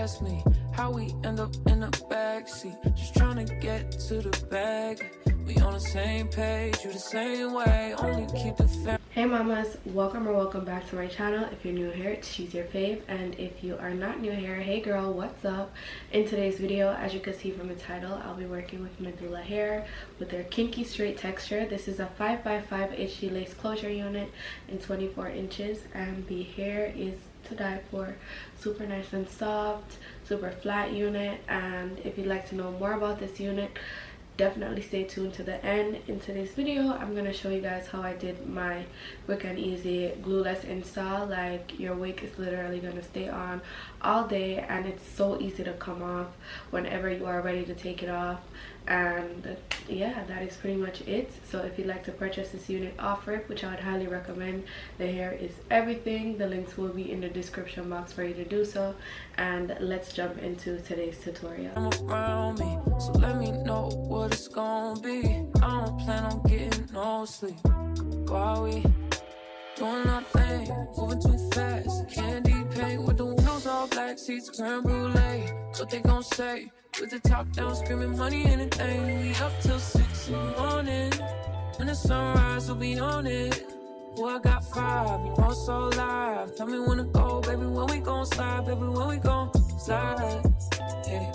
ask me how we end up in the backseat, just trying to get to the bag. We on the same page, you the same way, only keep the family. Hey mamas, welcome or welcome back to my channel. If you're new here, she's your fave, and if you are not new here, hey girl, what's up? In today's video, as you can see from the title, I'll be working with Nadula hair with their kinky straight texture. This is a 5x5 HD lace closure unit in 24 inches, and the hair is to die for. Super nice and soft, super flat unit. And if you'd like to know more about this unit, definitely stay tuned to the end. In today's video, I'm going to show you guys how I did my quick and easy glueless install. Like, your wig is literally going to stay on all day, and it's so easy to come off whenever you are ready to take it off. And yeah, that is pretty much it. So if you'd like to purchase this unit off rip, which I would highly recommend, the hair is everything. The links will be in the description box for you to do so. And let's jump into today's tutorial. Around me, so let me know what it's gonna be. I don't plan on getting no sleep while we doing our thing, moving too fast. Candy paint with the windows all black, seats creme brulee. What they gon' say? With the top down, screaming money, anything. We up till 6 in the morning. When the sunrise, we'll be on it. Well, I got 5, you know it's all live. Tell me when to go, baby, when we gon' slide, baby, when we gon' slide. Hey.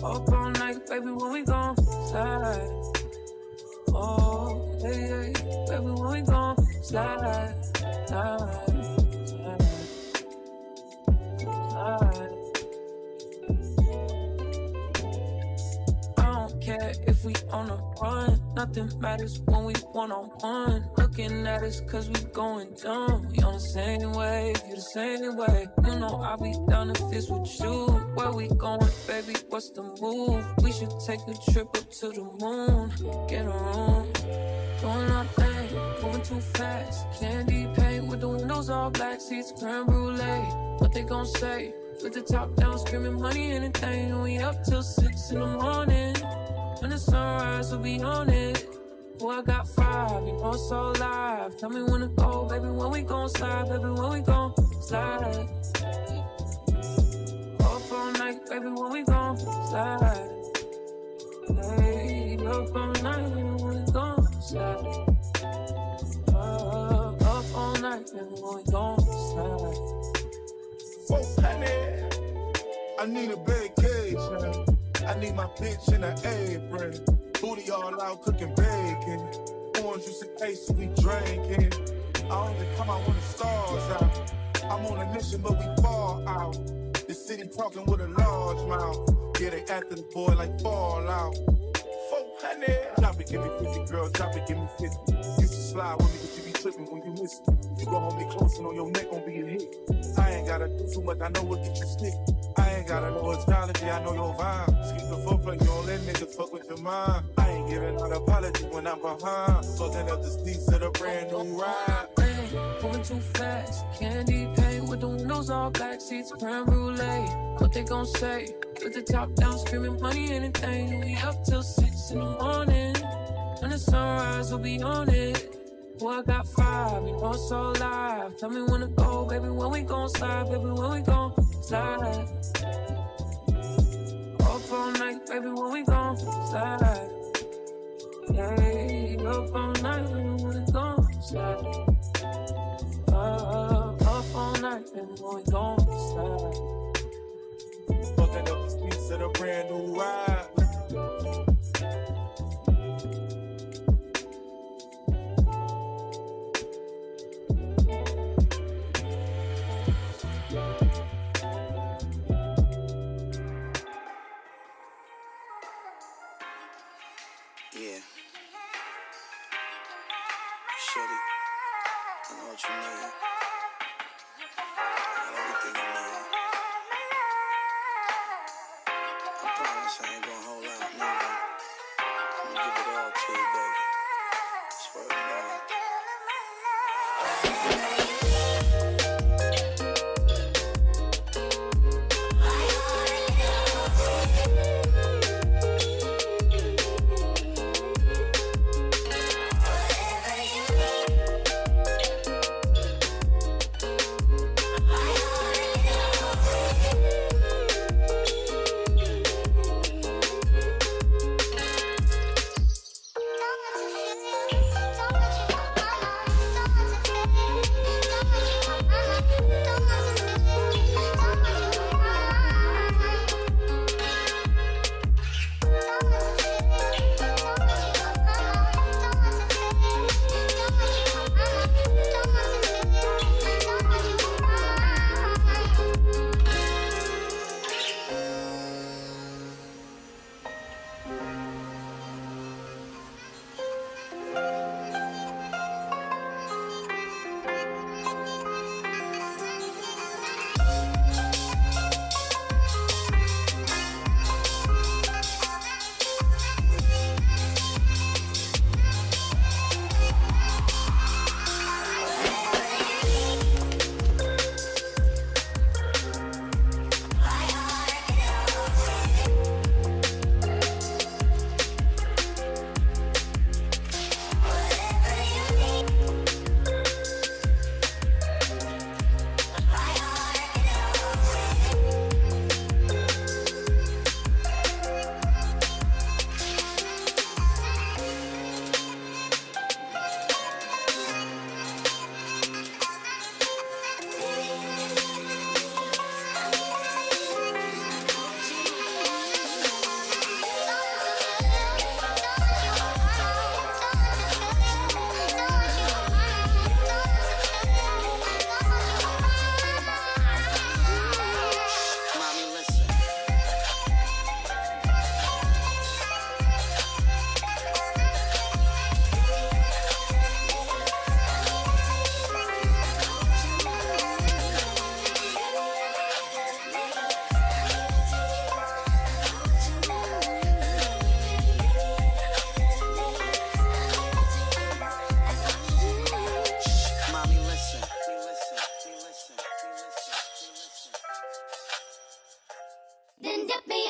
Up all night, baby, when we gon' slide. Oh, hey, hey, baby, when we gon' slide, slide, slide, slide. I don't care if we on a run, nothing matters when we one-on-one. Looking at us cause we going dumb. We on the same wave, you the same way. You know I'll be down if it's with you. Where we going, baby, what's the move? We should take a trip up to the moon. Get a room, doing our thing, moving too fast. Candy paint with the windows all black, seats creme brulee. What they gon' say? With the top down, screaming money, anything. We up till 6 in the morning. When the sunrise, we'll be on it. Well, I got 5, you know it's all live. Tell me when to go, baby, when we gon' slide, baby, when we gon' slide. Up all night, baby, when we gon' slide. Hey, up all night, baby, when we gon' slide. Up all night, baby, when we gon' slide. I need a big cage, man. I need my bitch in an apron. Booty all out cooking bacon. Orange juice and ace, we drinking. I only come out when the stars out. I'm on a mission, but we fall out. The city talking with a large mouth. Yeah, they after the boy like Fallout. 400. Drop it, give me 50, girl. Drop it, give me 50. Used to slide with me, but you be tripping when you miss me. You go hold me close and on your neck gon' be a hit. I ain't gotta do too much, I know what get you stick. I ain't gotta know astrology, I know your vibe. Skip the footplay, you don't let niggas fuck with your mind. I ain't giving out apology when I'm behind. Fucking up the seats of the brand new ride. Moving too fast, candy paint with the windows all black, seats creme brulee. What they gon' say? With the top down, screaming money, anything. We up till 6 in the morning. When the sunrise, we'll be on it. Well, I got 5, you know it's all live. Tell me when to go, baby, when we gon' slide, baby, when we gon' slide. Up all night, baby, when we gon' slide. Hey, up all night, baby, when we gon' slide. Up all night, baby, when we gon' slide. Fucking up the streets of the brand new ride. Yeah. Shut it. I know what you need. I got everything you need. I promise I ain't gonna hold out, nigga. I'm gonna give it all to you, baby. Swear to God.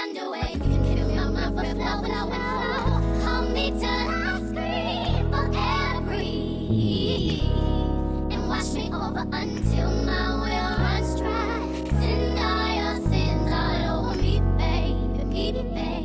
underway. You can feel my mind for flow, flow, flow. Hold me till I scream forever, breathe, and wash me over until my will runs dry. Send all your sins all over me, baby, baby, baby.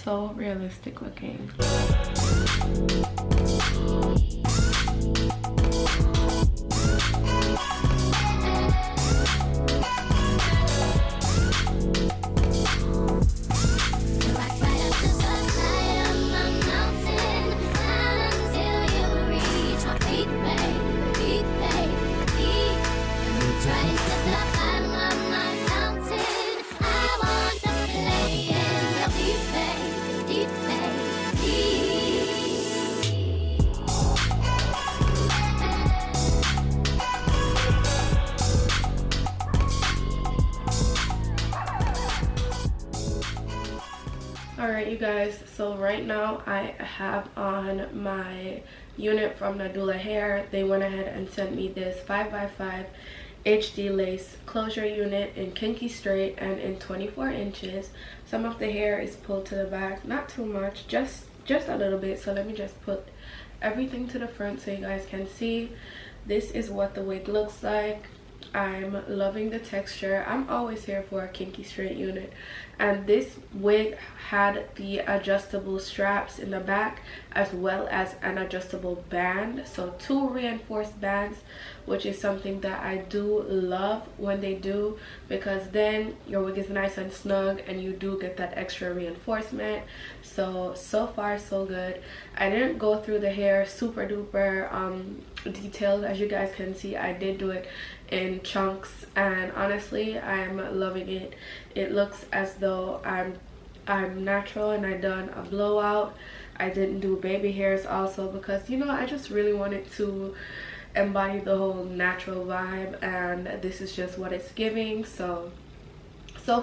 So realistic looking. Alright you guys, so right now I have on my unit from Nadula Hair. They went ahead and sent me this 5x5 HD lace closure unit in Kinky straight and in 24 inches. Some of the hair is pulled to the back, not too much, just a little bit. So let me just put everything to the front so you guys can see. This is what the wig looks like. I'm loving the texture. I'm always here for a Kinky straight unit, and this wig had the adjustable straps in the back as well as an adjustable band, so 2 reinforced bands, which is something that I do love when they do, because then your wig is nice and snug and you do get that extra reinforcement. So far so good. I didn't go through the hair super duper detailed. As you guys can see, I did do it in chunks, and honestly I'm loving it. It looks as though I'm natural, and I done a blowout. I didn't do baby hairs also because, you know, I just really wanted to embody the whole natural vibe, and this is just what it's giving. So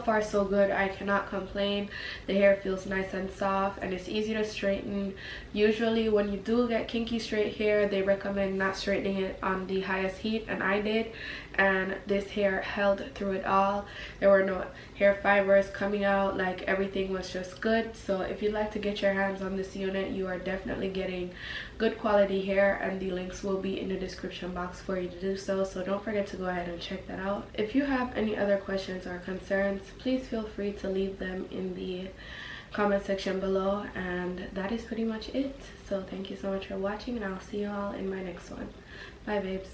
far so good. I cannot complain. The hair feels nice and soft, and it's easy to straighten. Usually when you do get kinky straight hair, they recommend not straightening it on the highest heat, and I did, and this hair held through it all. There were no hair fibers coming out, like everything was just good. So if you'd like to get your hands on this unit, you are definitely getting good quality hair, and the links will be in the description box for you to do so. So don't forget to go ahead and check that out. If you have any other questions or concerns, please feel free to leave them in the comment section below, and that is pretty much it. So thank you so much for watching, and I'll see you all in my next one. Bye babes.